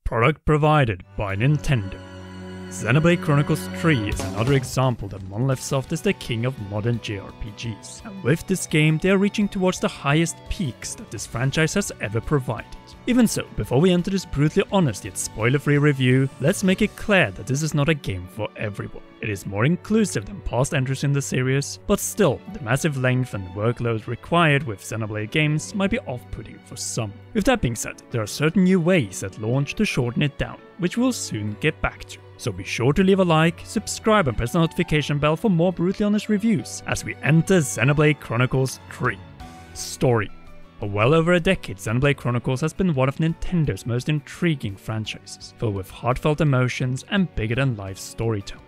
Product provided by Nintendo. Xenoblade Chronicles 3 is another example that Monolith Soft is the king of modern JRPGs, and with this game they are reaching towards the highest peaks that this franchise has ever provided. Even so, before we enter this brutally honest yet spoiler-free review, let's make it clear that this is not a game for everyone. It is more inclusive than past entries in the series, but still, the massive length and workload required with Xenoblade games might be off-putting for some. With that being said, there are certain new ways at launch to shorten it down, which we'll soon get back to. So be sure to leave a like, subscribe and press the notification bell for more brutally honest reviews as we enter Xenoblade Chronicles 3. Story. For well over a decade, Xenoblade Chronicles has been one of Nintendo's most intriguing franchises, filled with heartfelt emotions and bigger-than-life storytelling.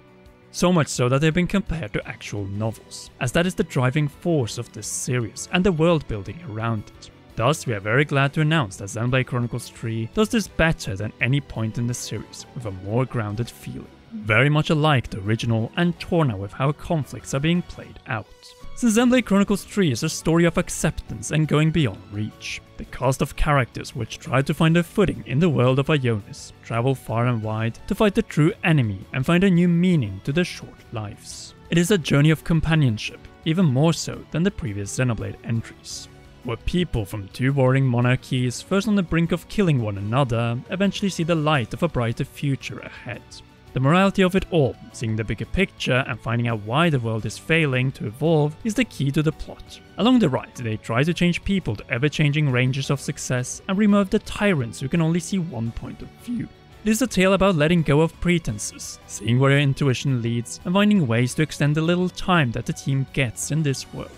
So much so that they've been compared to actual novels, as that is the driving force of this series and the world building around it. Thus, we are very glad to announce that Xenoblade Chronicles 3 does this better than any point in the series, with a more grounded feeling. Very much alike the original and torn out with how conflicts are being played out. Since Xenoblade Chronicles 3 is a story of acceptance and going beyond reach, the cast of characters which try to find a footing in the world of Ionis travel far and wide to fight the true enemy and find a new meaning to their short lives. It is a journey of companionship, even more so than the previous Xenoblade entries, where people from two warring monarchies, first on the brink of killing one another, eventually see the light of a brighter future ahead. The morality of it all, seeing the bigger picture and finding out why the world is failing to evolve, is the key to the plot. Along the right, they try to change people to ever-changing ranges of success and remove the tyrants who can only see one point of view. It is a tale about letting go of pretenses, seeing where your intuition leads, and finding ways to extend the little time that the team gets in this world.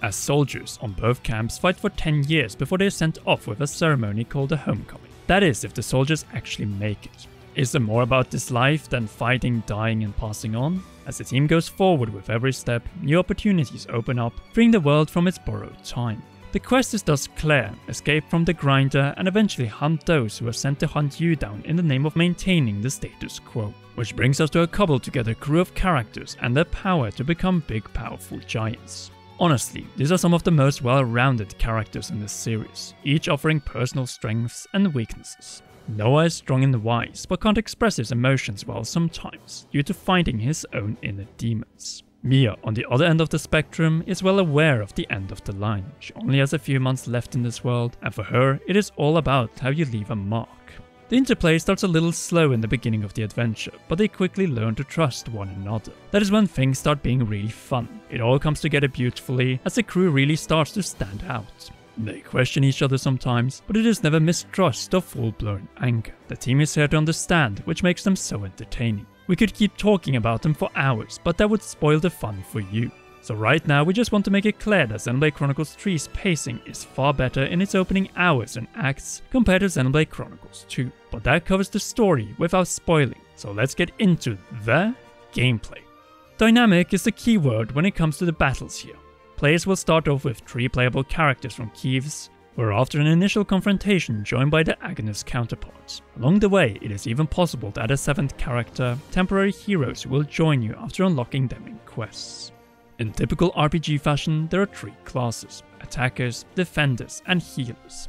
As soldiers on both camps fight for 10 years before they are sent off with a ceremony called a homecoming. That is, if the soldiers actually make it. Is there more about this life than fighting, dying and passing on? As the team goes forward with every step, new opportunities open up, freeing the world from its borrowed time. The quest is thus clear: escape from the grinder and eventually hunt those who are sent to hunt you down in the name of maintaining the status quo. Which brings us to a cobbled together crew of characters and their power to become big powerful giants. Honestly, these are some of the most well-rounded characters in this series, each offering personal strengths and weaknesses. Noah is strong and wise, but can't express his emotions well sometimes, due to fighting his own inner demons. Mia, on the other end of the spectrum, is well aware of the end of the line. She only has a few months left in this world, and for her, it is all about how you leave a mark. The interplay starts a little slow in the beginning of the adventure, but they quickly learn to trust one another. That is when things start being really fun. It all comes together beautifully as the crew really starts to stand out. They question each other sometimes, but it is never mistrust or full-blown anger. The team is here to understand, which makes them so entertaining. We could keep talking about them for hours, but that would spoil the fun for you. So right now we just want to make it clear that Xenoblade Chronicles 3's pacing is far better in its opening hours and acts compared to Xenoblade Chronicles 2. But that covers the story without spoiling, so let's get into the gameplay. Dynamic is the key word when it comes to the battles here. Players will start off with 3 playable characters from Kiev's, where after an initial confrontation joined by the agonist counterparts. Along the way, it is even possible to add a 7th character, temporary heroes who will join you after unlocking them in quests. In typical RPG fashion, there are 3 classes: attackers, defenders and healers.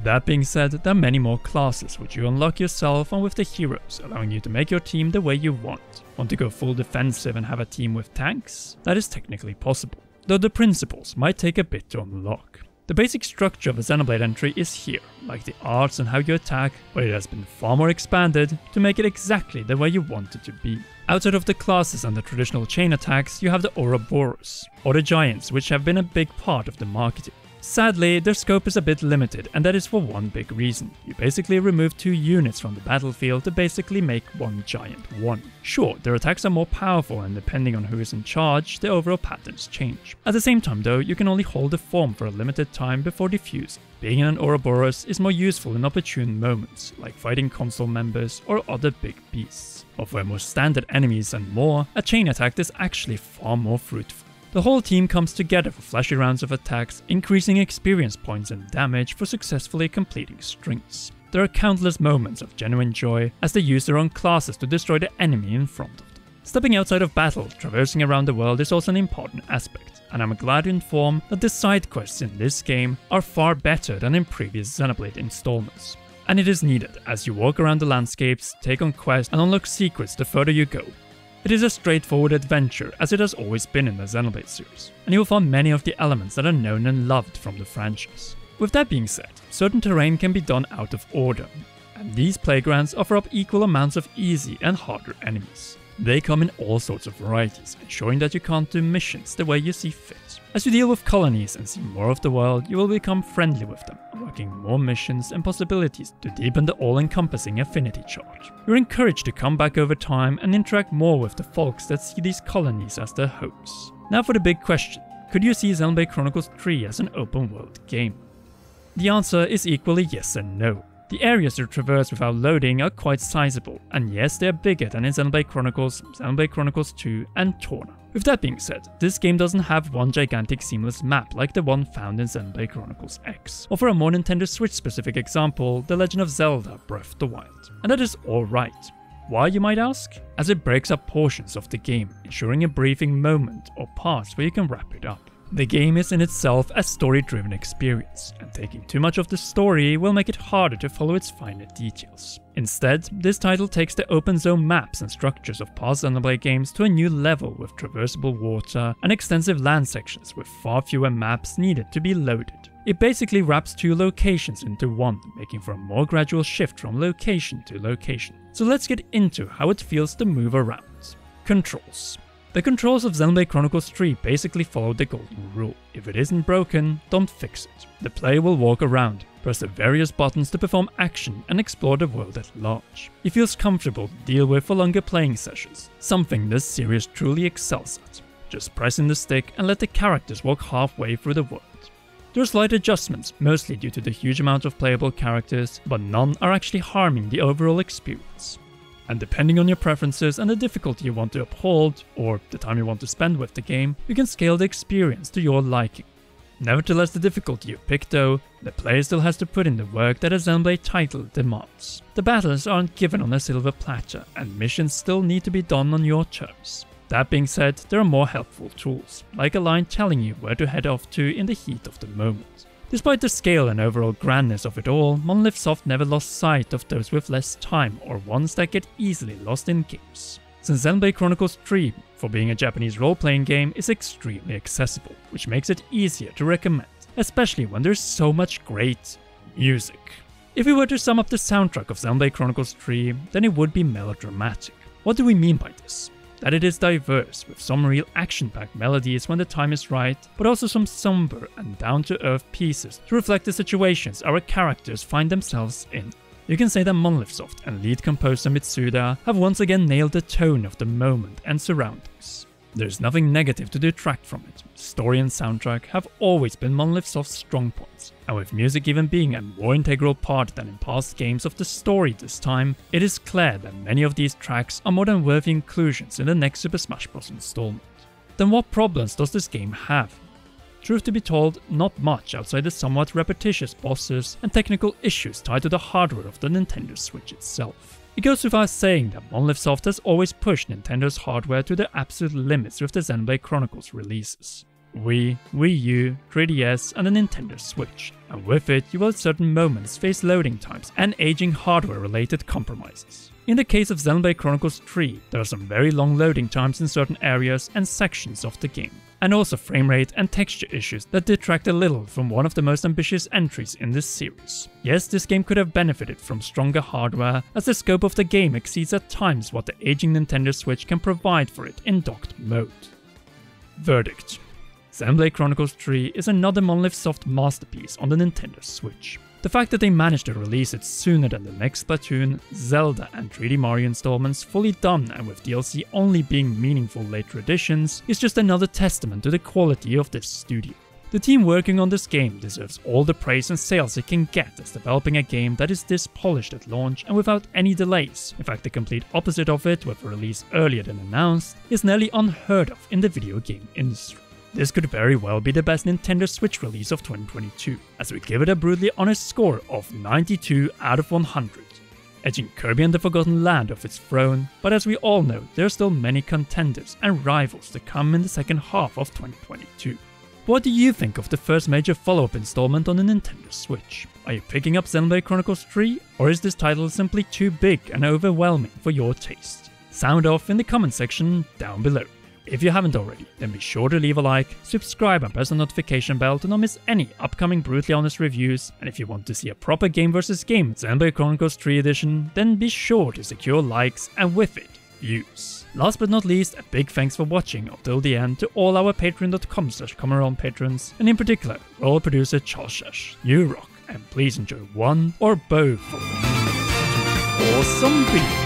That being said, there are many more classes which you unlock yourself and with the heroes, allowing you to make your team the way you want. Want to go full defensive and have a team with tanks? That is technically possible, though the principles might take a bit to unlock. The basic structure of a Xenoblade entry is here, like the arts and how you attack, but it has been far more expanded to make it exactly the way you want it to be. Outside of the classes and the traditional chain attacks, you have the Ouroboros, or the giants, which have been a big part of the marketing. Sadly, their scope is a bit limited, and that is for one big reason. You basically remove 2 units from the battlefield to basically make one giant one. Sure, their attacks are more powerful, and depending on who is in charge, the overall patterns change. At the same time though, you can only hold the form for a limited time before defusing. Being in an Ouroboros is more useful in opportune moments, like fighting console members or other big beasts. But for more standard enemies and more, a chain attack is actually far more fruitful. The whole team comes together for flashy rounds of attacks, increasing experience points and damage for successfully completing strings. There are countless moments of genuine joy as they use their own classes to destroy the enemy in front of them. Stepping outside of battle, traversing around the world is also an important aspect, and I'm glad to inform that the side quests in this game are far better than in previous Xenoblade installments. and it is needed as you walk around the landscapes, take on quests, and unlock secrets the further you go. It is a straightforward adventure as it has always been in the Xenoblade series, and you will find many of the elements that are known and loved from the franchise. With that being said, certain terrain can be done out of order, and these playgrounds offer up equal amounts of easy and harder enemies. They come in all sorts of varieties, ensuring that you can't do missions the way you see fit. As you deal with colonies and see more of the world, you will become friendly with them, unlocking more missions and possibilities to deepen the all-encompassing affinity chart. You're encouraged to come back over time and interact more with the folks that see these colonies as their homes. Now for the big question, could you see Xenoblade Chronicles 3 as an open-world game? The answer is equally yes and no. The areas you traverse without loading are quite sizable, and yes, they are bigger than in Xenoblade Chronicles 2 and Torna. With that being said, this game doesn't have one gigantic seamless map like the one found in Xenoblade Chronicles X, or for a more Nintendo Switch specific example, The Legend of Zelda Breath of the Wild. And that is alright. Why, you might ask? As it breaks up portions of the game, ensuring a briefing moment or parts where you can wrap it up. The game is in itself a story-driven experience, and taking too much of the story will make it harder to follow its finer details. Instead, this title takes the open zone maps and structures of past Xenoblade games to a new level with traversable water and extensive land sections with far fewer maps needed to be loaded. It basically wraps two locations into one, making for a more gradual shift from location to location. So let's get into how it feels to move around. Controls. The controls of Xenoblade Chronicles 3 basically follow the golden rule. If it isn't broken, don't fix it. The player will walk around, press the various buttons to perform action and explore the world at large. It feels comfortable to deal with for longer playing sessions, something this series truly excels at. Just pressing the stick and let the characters walk halfway through the world. There are slight adjustments, mostly due to the huge amount of playable characters, but none are actually harming the overall experience. And depending on your preferences and the difficulty you want to uphold, or the time you want to spend with the game, you can scale the experience to your liking. Nevertheless, the difficulty you pick though, the player still has to put in the work that a Xenoblade title demands. The battles aren't given on a silver platter, and missions still need to be done on your terms. That being said, there are more helpful tools, like a line telling you where to head off to in the heat of the moment. Despite the scale and overall grandness of it all, Monolith Soft never lost sight of those with less time or ones that get easily lost in games. Since Xenoblade Chronicles 3, for being a Japanese role-playing game, is extremely accessible, which makes it easier to recommend, especially when there's so much great music. If we were to sum up the soundtrack of Xenoblade Chronicles 3, then it would be melodramatic. What do we mean by this? That it is diverse, with some real action-packed melodies when the time is right, but also some somber and down-to-earth pieces to reflect the situations our characters find themselves in. You can say that Monolith Soft and lead composer Mitsuda have once again nailed the tone of the moment and surroundings. There's nothing negative to detract from it. Story and soundtrack have always been Monolith Soft's strong points, and with music even being a more integral part than in past games of the story this time, it is clear that many of these tracks are more than worthy inclusions in the next Super Smash Bros. Installment. Then what problems does this game have? Truth to be told, not much outside the somewhat repetitious bosses and technical issues tied to the hardware of the Nintendo Switch itself. It goes without saying that Monolith Soft has always pushed Nintendo's hardware to the absolute limits with the Xenoblade Chronicles releases. Wii, Wii U, 3DS and the Nintendo Switch, and with it you will at certain moments face loading times and aging hardware related compromises. In the case of Xenoblade Chronicles 3, there are some very long loading times in certain areas and sections of the game, and also frame rate and texture issues that detract a little from one of the most ambitious entries in this series. Yes, this game could have benefited from stronger hardware, as the scope of the game exceeds at times what the aging Nintendo Switch can provide for it in docked mode. Verdict. Xenoblade Chronicles 3 is another Monolith Soft masterpiece on the Nintendo Switch. The fact that they managed to release it sooner than the next Splatoon, Zelda and 3D Mario installments fully done and with DLC only being meaningful later additions is just another testament to the quality of this studio. The team working on this game deserves all the praise and sales it can get as developing a game that is this polished at launch and without any delays. In fact, the complete opposite of it, with a release earlier than announced, is nearly unheard of in the video game industry. This could very well be the best Nintendo Switch release of 2022, as we give it a brutally honest score of 92 out of 100, edging Kirby and the Forgotten Land off its throne, but as we all know, there are still many contenders and rivals to come in the second half of 2022. What do you think of the first major follow-up installment on the Nintendo Switch? Are you picking up Xenoblade Chronicles 3, or is this title simply too big and overwhelming for your taste? Sound off in the comment section down below. If you haven't already, then be sure to leave a like, subscribe and press the notification bell to not miss any upcoming brutally honest reviews, and if you want to see a proper game vs game Xenoblade Chronicles 3 edition, then be sure to secure likes and with it, views. Last but not least, a big thanks for watching until the end to all our patreon.com/CommonRealm patrons, and in particular, role producer Charles, you rock, and please enjoy one or both of awesome videos.